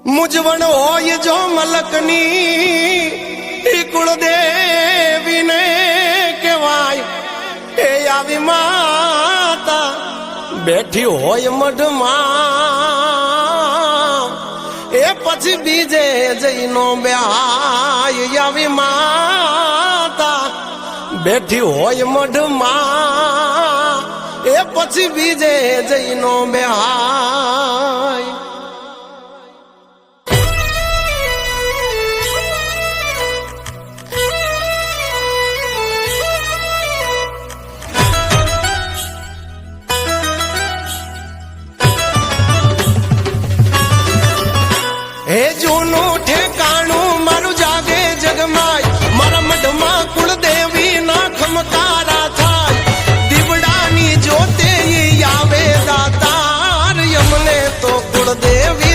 मुझवण होय जो मलकनी कुलदेवी ने कहवाय ए आवी माता बैठी होय मढमा ए पछी बीजे जईनो ब्याय आवी माता बैठी होय मढमा ए पछी बीजे जईनो ब्याय हे जूनू ठेकाणू मारू जागे जगमाय मारा मढमा कुलदेवी ना खमकारा थाय दीवडानी जोते आवे दातार यमने तो कुलदेवी